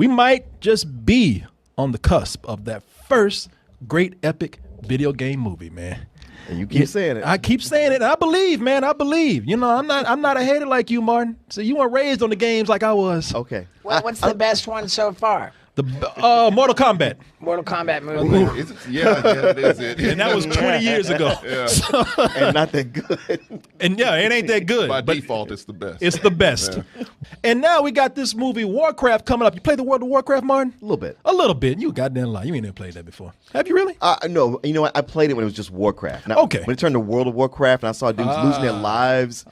we might just be on the cusp of that first great epic video game movie, man. And you keep saying it. I keep saying it. I believe, man. I believe. You know, I'm not a hater like you, Martin. So you weren't raised on the games like I was. Okay. Well, what's the best one so far? The Mortal Kombat. Mortal Kombat movie. Yeah, it is it. And that was 20 years ago. Yeah. And not that good. And yeah, it ain't that good. By but default, it's the best. It's the best. Yeah. And now we got this movie Warcraft coming up. You play the World of Warcraft, Martin? A little bit. A little bit. You goddamn lie. You ain't never played that before. Have you really? No, you know what? I played it when it was just Warcraft. Now, Okay. When it turned to World of Warcraft and I saw dudes losing their lives,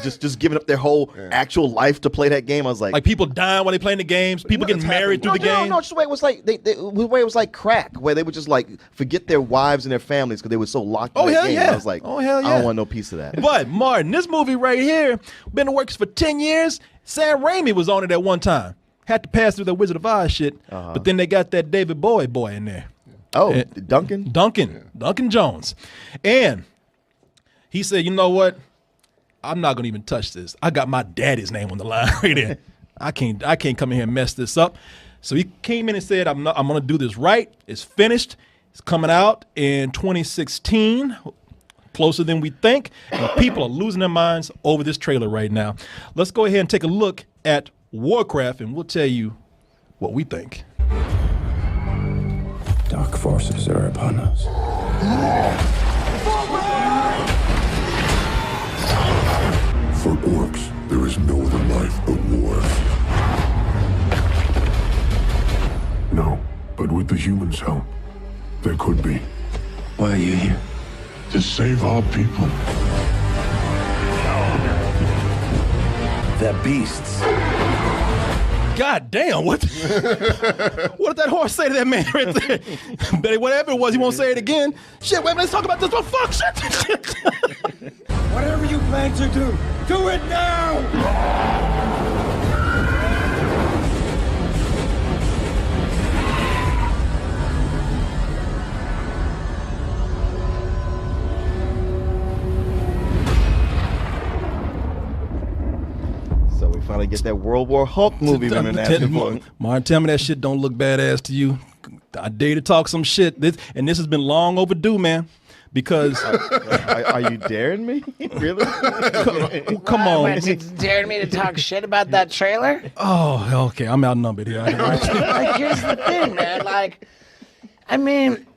just giving up their whole actual life to play that game, I was like people dying while they playing the games, people getting married through the game. No, just the way it was like the way it was like crack, where they would just like forget their wives and their families because they were so locked in that game. Yeah. I was like, hell yeah. I don't want no piece of that. But Martin, this movie right here, been in the works for 10 years. Sam Raimi was on it at one time. Had to pass through the Wizard of Oz shit, but then they got that David Bowie boy in there. Oh, Duncan Jones. And he said, you know what? I'm not gonna even touch this. I got my daddy's name on the line right there. I can't come in here and mess this up. So he came in and said, I'm gonna do this right. It's finished. It's coming out in 2016. Closer than we think. And people are losing their minds over this trailer right now. Let's go ahead and take a look at Warcraft and we'll tell you what we think. Dark forces are upon us. For orcs, there is no other life but war. No, but with the humans' help, there could be. Why are you here? To save our people. The beasts. God damn, what did that horse say to that man right there? But whatever it was, he won't say it again. Shit, wait, let's talk about this one. Fuck shit. Whatever you plan to do it now! So we finally get that World War Hulk movie we've been asking for. Martin, tell me that shit don't look badass to you. I dare you to talk some shit. This has been long overdue, man. Because are you daring me? Really? Come on. What, you dared me to talk shit about that trailer? Oh, okay. I'm outnumbered here. Like, here's the thing, man. Like, I mean,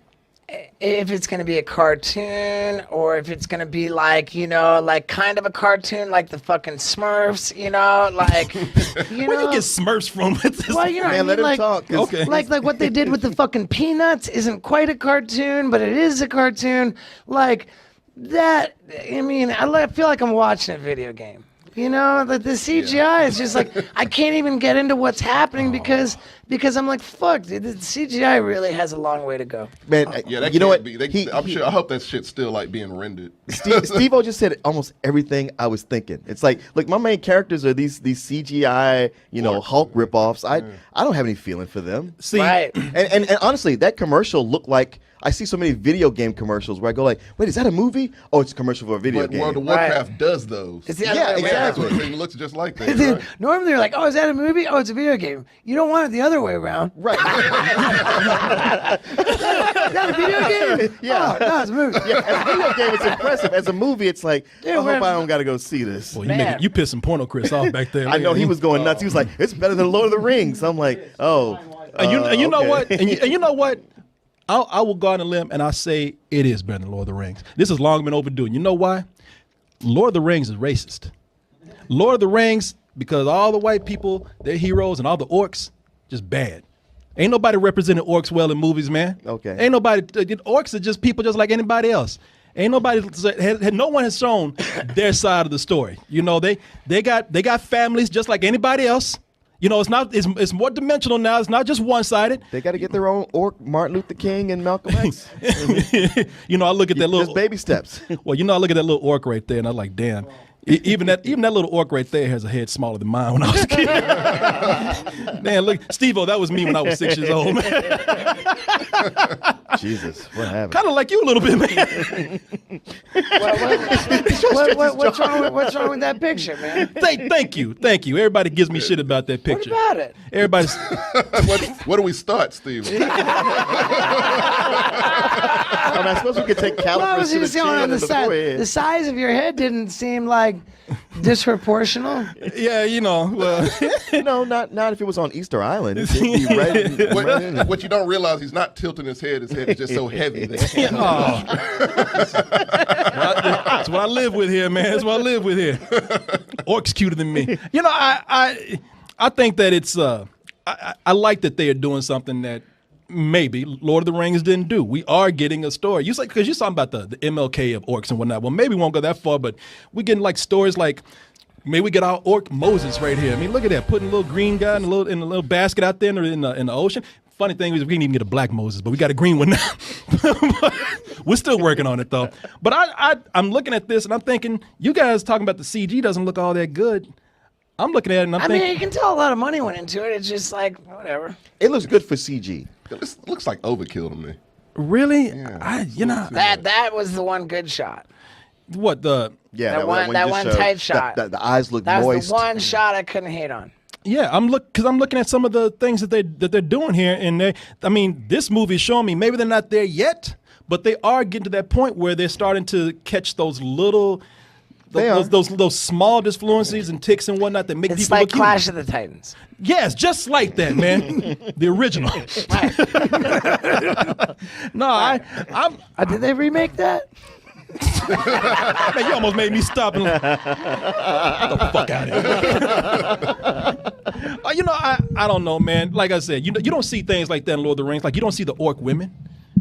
if it's going to be a cartoon or if it's going to be like, you know, like kind of a cartoon like the fucking Smurfs, you know, like, you know. Where you get Smurfs from? Well, you know, Man, let him talk. Okay. Like what they did with the fucking Peanuts isn't quite a cartoon, but it is a cartoon. Like that, I mean, I feel like I'm watching a video game. You know, the CGI is just like, I can't even get into what's happening because I'm like, fuck, dude, the CGI really has a long way to go. Man, Yeah, that you know what? I'm sure. I hope that shit's still like being rendered. Steve-O just said almost everything I was thinking. It's like, look, my main characters are these CGI, you know, Hulk ripoffs. I don't have any feeling for them. See, Right. And honestly, that commercial looked like, I see so many video game commercials where I go like, wait, is that a movie? Oh, it's a commercial for a video But game. World of Warcraft does those. It's the other way around. exactly. It looks just like that. Dude, Right? normally you're like, oh, is that a movie? Oh, it's a video game. You don't want it the other way around. Right. Is that a video game? Yeah. Oh, no, it's a movie. Yeah, as a video game, it's impressive. As a movie, it's like, Dude, I hope we're- I don't got to go see this. Boy, Man. you pissing Porno Chris off back there. I know he was going nuts. He was like, it's better than Lord of the Rings. I'm like, oh. And you know okay. what? And you know what? I will go on a limb and I say it is better than Lord of the Rings. This has long been overdue. And you know why? Lord of the Rings is racist. Lord of the Rings, because all the white people, they're heroes, and all the orcs, just bad. Ain't nobody represented orcs well in movies, man. Okay. Ain't nobody. Orcs are just people just like anybody else. Ain't nobody. No one has shown their side of the story. You know, they got families just like anybody else. You know, it's more dimensional now. It's not just one-sided. They got to get their own orc, Martin Luther King and Malcolm X. You know, I look at that little. Just baby steps. Well, you know, I look at that little orc right there, and I'm like, damn. Even that little orc right there has a head smaller than mine when I was a kid. Man, look, Steve-O, that was me when I was 6 years old, man. Jesus, what happened? Kind of like you a little bit, man. What's wrong with that picture, man? Thank you. Everybody gives me shit about that What picture. about it? Everybody's. Where do we start, Steve? I suppose we could take Well, I calipers was to the just going chin on and the the side. forehead. The size of your head didn't seem like disproportional. Yeah, well, No, not if it was on Easter Island. It'd be right in it. What you don't realize, he's not tilting his head. His head is just so heavy. That that's what I live with here, man. That's what I live with here. Orcs cuter than me. I think that it's. I like that they are doing something that maybe Lord of the Rings didn't do. We are getting a story. You say because you're talking about the MLK of orcs and whatnot. Well, maybe we won't go that far, but we're getting like stories like. Maybe we get our orc Moses right here. I mean, look at that, putting a little green guy in a little basket out there in the ocean. Funny thing is, we didn't even get a black Moses, but we got a green one now. We're still working on it though. But I'm looking at this and I'm thinking, you guys talking about the CG doesn't look all that good. I'm looking at it and I'm I thinking, mean, you can tell a lot of money went into it. It's just like whatever. It looks good for CG. this looks like overkill to me. really? Yeah. That was the one good shot. What the? Yeah, That you one just showed, tight shot. The eyes look That was moist. the one shot I couldn't hate on. Yeah, I'm looking at some of the things that they're doing here, and this movie is showing me maybe they're not there yet, but they are getting to that point where they're starting to catch those little, those small disfluencies and ticks and whatnot that make It's people like look human. Clash of the Titans. Yes, just like that, man. The original. No, Did they remake that? man, you almost made me stop and get the fuck out of here. I don't know, man. Like I said, you don't see things like that in Lord of the Rings. Like you don't see the orc women.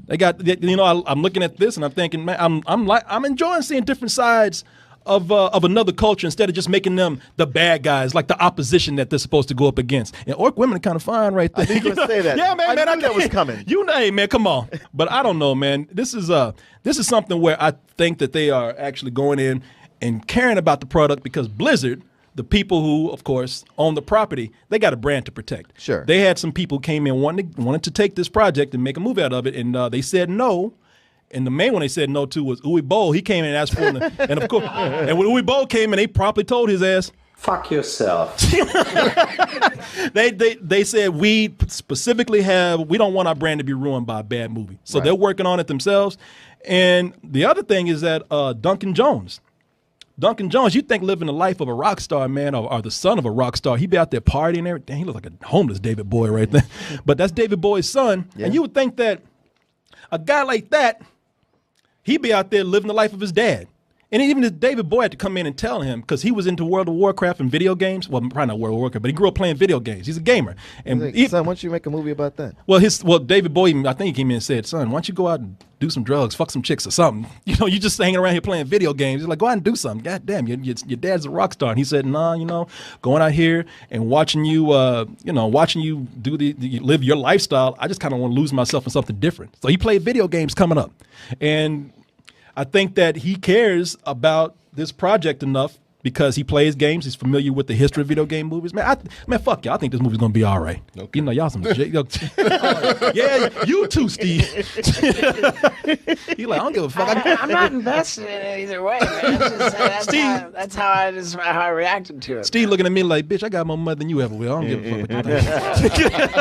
I'm looking at this and I'm thinking, man, I'm enjoying seeing different sides of another culture instead of just making them the bad guys, like the opposition that they're supposed to go up against. And orc women are kind of fine right there. I knew you were gonna say that. Yeah, man, I knew that was coming. Hey, man, come on. But I don't know, man. This is something where I think that they are actually going in and caring about the product because Blizzard, the people who, of course, own the property, they got a brand to protect. Sure. They had some people wanted to take this project and make a movie out of it, and they said no. And the main one they said no to was Uwe Boll. He came in and asked for it. And of course, and when Uwe Boll came in, they promptly told his ass, Fuck yourself. They said we specifically we don't want our brand to be ruined by a bad movie. So they're working on it themselves. And the other thing is that Duncan Jones, you think living the life of a rock star, man, or the son of a rock star, he'd be out there partying and everything. He looks like a homeless David Bowie right there. But that's David Bowie's son. Yeah. And you would think that a guy like that, he'd be out there living the life of his dad. And even David Bowie had to come in and tell him, because he was into World of Warcraft and video games. Well, probably not World of Warcraft, but he grew up playing video games. He's a gamer. And Son, why don't you make a movie about that? Well, David Bowie, I think he came in and said, son, why don't you go out and do some drugs, fuck some chicks or something? You just hanging around here playing video games. He's like, go out and do something. God damn, your dad's a rock star. And he said, nah, going out here and watching you, live your lifestyle, I just kind of want to lose myself in something different. So he played video games coming up. And I think that he cares about this project enough because he plays games. He's familiar with the history of video game movies. Man, fuck y'all. I think this movie's gonna be all right. Okay. Y'all some yeah, you too, Steve. He like, I don't give a fuck. I'm not invested in it either way, man. That's how I reacted to it. Steve looking at me like, bitch, I got more money than you ever will. I don't give a fuck what you think.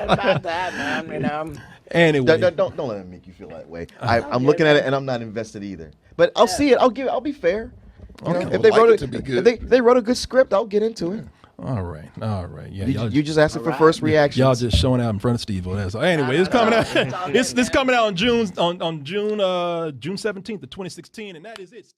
About that, man. Anyway, Don't let him make you feel that way. I'm looking at it and I'm not invested either. But I'll see it. I'll be fair. If they wrote it, if they wrote a good script, I'll get into it. all right. Yeah, You just asked it for first reaction. y'all just showing out in front of Steve. So anyway, it's coming out. It's coming out on June 17th of 2016, and that is it.